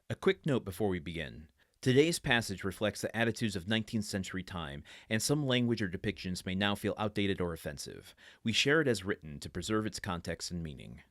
A quick note before we begin. Today's passage reflects the attitudes of 19th century time, and some language or depictions may now feel outdated or offensive. We share it as written to preserve its context and meaning.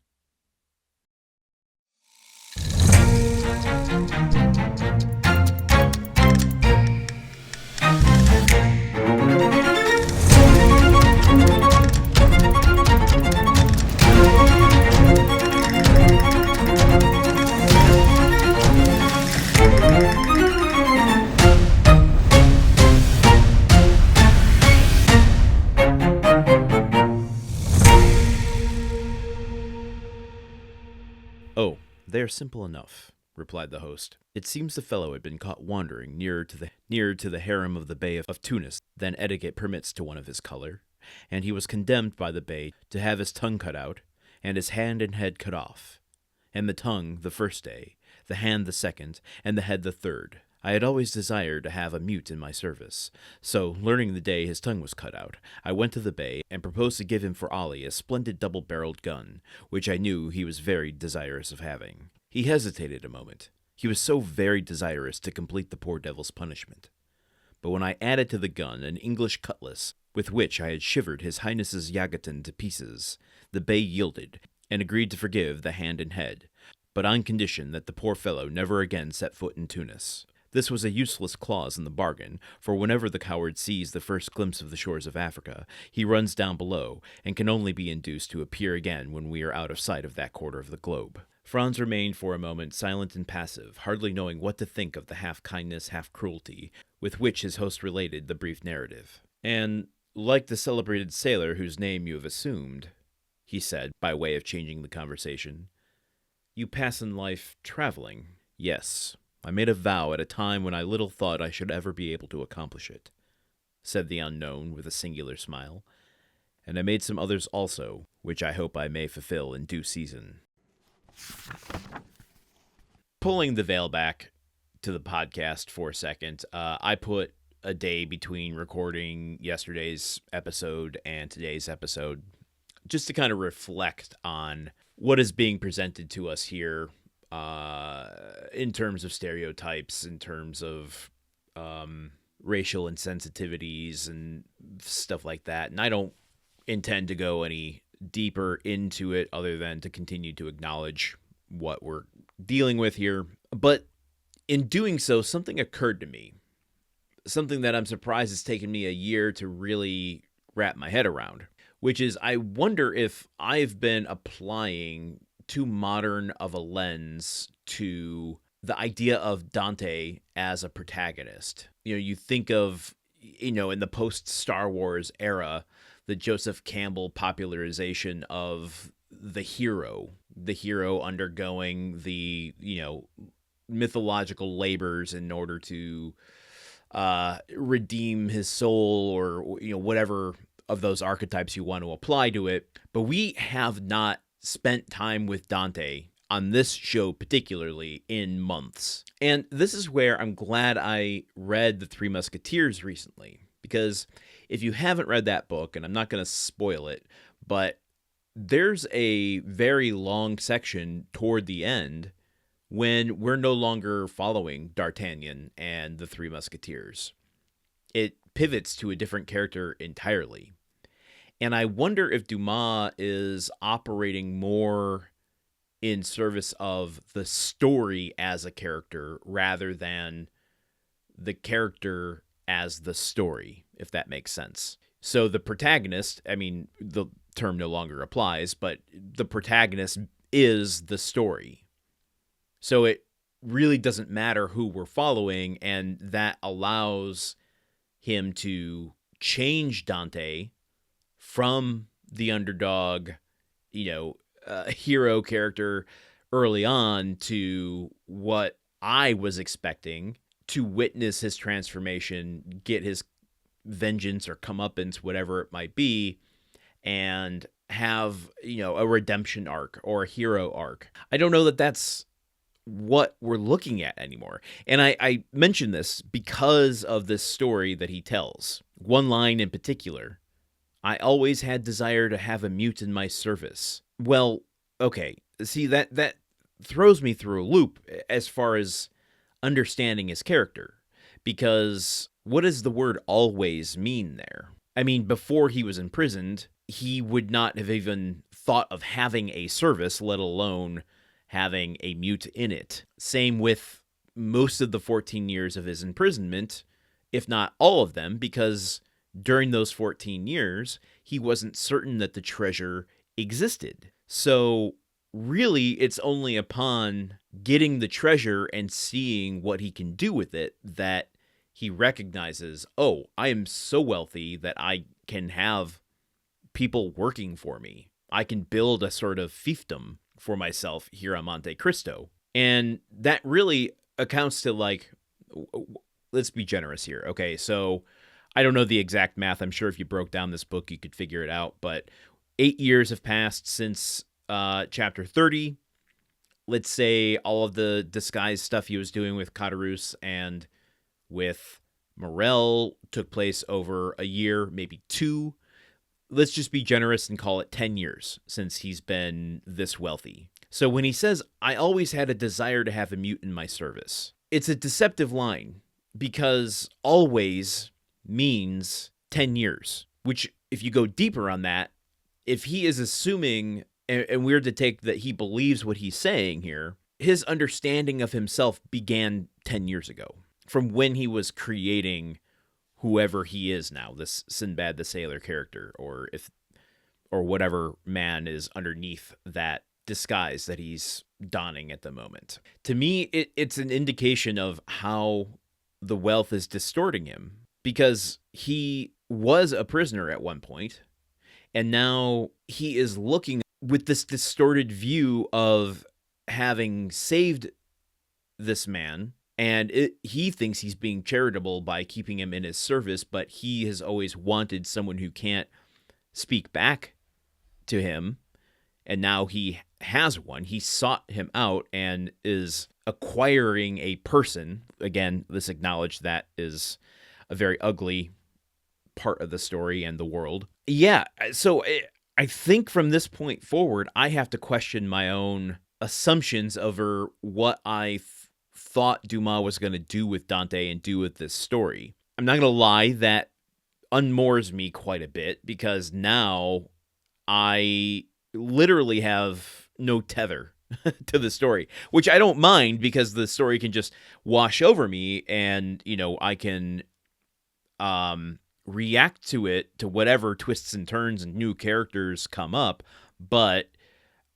"Oh, they are simple enough," replied the host. "It seems the fellow had been caught wandering nearer to the harem of the Bey of Tunis than etiquette permits to one of his color, and he was condemned by the Bey to have his tongue cut out, and his hand and head cut off, and the tongue the first day, the hand the second, and the head the third. I had always desired to have a mute in my service, so, learning the day his tongue was cut out, I went to the Bey and proposed to give him for Ali a splendid double-barreled gun, which I knew he was very desirous of having. He hesitated a moment. He was so very desirous to complete the poor devil's punishment. But when I added to the gun an English cutlass, with which I had shivered his Highness's Yagaton to pieces, the Bey yielded, and agreed to forgive the hand and head, but on condition that the poor fellow never again set foot in Tunis. This was a useless clause in the bargain, for whenever the coward sees the first glimpse of the shores of Africa, he runs down below, and can only be induced to appear again when we are out of sight of that quarter of the globe." Franz remained for a moment silent and passive, hardly knowing what to think of the half-kindness, half-cruelty with which his host related the brief narrative. "And, like the celebrated sailor whose name you have assumed," he said, by way of changing the conversation, "you pass in life traveling." "Yes, I made a vow at a time when I little thought I should ever be able to accomplish it," said the unknown with a singular smile, "and I made some others also, which I hope I may fulfill in due season." Pulling the veil back to the podcast for a second, I put a day between recording yesterday's episode and today's episode, just to kind of reflect on what is being presented to us here, in terms of stereotypes, in terms of racial insensitivities and stuff like that. And I don't intend to go any deeper into it other than to continue to acknowledge what we're dealing with here. But in doing so, something occurred to me. Something that I'm surprised has taken me a year to really wrap my head around, which is I wonder if I've been applying too modern of a lens to the idea of Dante as a protagonist. You think of, in the post-Star Wars era, the Joseph Campbell popularization of the hero undergoing the, mythological labors in order to redeem his soul, or, whatever of those archetypes you want to apply to it. But we have not spent time with Dante on this show particularly in months. And this is where I'm glad I read The Three Musketeers recently, because if you haven't read that book, and I'm not going to spoil it, but there's a very long section toward the end when we're no longer following D'Artagnan and the Three Musketeers. It pivots to a different character entirely. And I wonder if Dumas is operating more in service of the story as a character rather than the character as the story, if that makes sense. So the protagonist, the term no longer applies, but the protagonist is the story. So it really doesn't matter who we're following, and that allows him to change Dante from the underdog, hero character early on to what I was expecting to witness his transformation, get his vengeance or comeuppance, whatever it might be, and have, a redemption arc or a hero arc. I don't know that that's what we're looking at anymore. And I mention this because of this story that he tells. One line in particular: "I always had desire to have a mute in my service." Well, okay. See, that throws me through a loop as far as understanding his character. Because what does the word always mean there? I mean, before he was imprisoned, he would not have even thought of having a service, let alone having a mute in it. Same with most of the 14 years of his imprisonment, if not all of them, because during those 14 years, he wasn't certain that the treasure existed. So really, it's only upon getting the treasure and seeing what he can do with it that he recognizes, oh, I am so wealthy that I can have people working for me. I can build a sort of fiefdom for myself here on Monte Cristo. And that really accounts to, like, let's be generous here. Okay, so I don't know the exact math. I'm sure if you broke down this book, you could figure it out. But 8 years have passed since chapter 30. Let's say all of the disguise stuff he was doing with Caderousse and with Morel took place over a year, maybe 2. Let's just be generous and call it 10 years since he's been this wealthy. So when he says, I always had a desire to have a mute in my service, it's a deceptive line because always means 10 years, which if you go deeper on that, if he is assuming, and we're to take that he believes what he's saying here, his understanding of himself began 10 years ago, from when he was creating whoever he is now, this Sinbad the Sailor character, or whatever man is underneath that disguise that he's donning at the moment. To me, it's an indication of how the wealth is distorting him, because he was a prisoner at one point, and now he is looking with this distorted view of having saved this man, and he thinks he's being charitable by keeping him in his service, but he has always wanted someone who can't speak back to him, and now he has one. He sought him out and is acquiring a person. Again, let's acknowledge that is a very ugly part of the story and the world. Yeah, so I think from this point forward, I have to question my own assumptions over what I thought Dumas was going to do with Dante and do with this story. I'm not going to lie, that unmoors me quite a bit, because now I literally have no tether to the story, which I don't mind, because the story can just wash over me and, I can react to it, to whatever twists and turns and new characters come up, but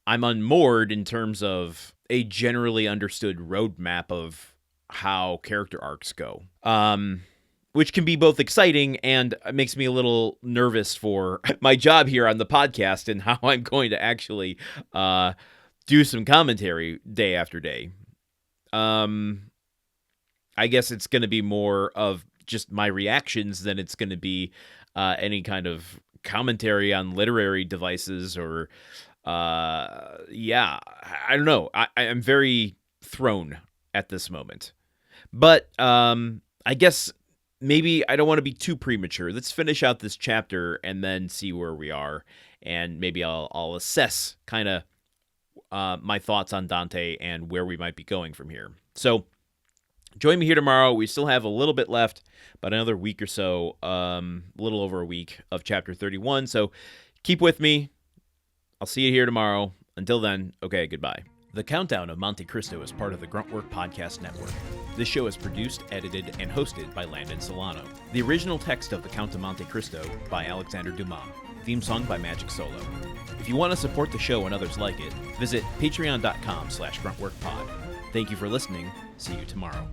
I'm unmoored in terms of a generally understood roadmap of how character arcs go, which can be both exciting and makes me a little nervous for my job here on the podcast and how I'm going to actually do some commentary day after day. I guess it's going to be more of just my reactions than it's going to be any kind of commentary on literary devices or I don't know. I'm very thrown at this moment. But I guess maybe I don't want to be too premature. Let's finish out this chapter and then see where we are. And maybe I'll assess kind of my thoughts on Dante and where we might be going from here. So join me here tomorrow. We still have a little bit left, about another week or so, a little over a week of chapter 31. So keep with me. I'll see you here tomorrow. Until then, okay, goodbye. The Countdown of Monte Cristo is part of the Gruntwork Podcast Network. This show is produced, edited, and hosted by Landon Solano. The original text of The Count of Monte Cristo by Alexandre Dumas. Theme song by Magic Solo. If you want to support the show and others like it, visit patreon.com/gruntworkpod. Thank you for listening. See you tomorrow.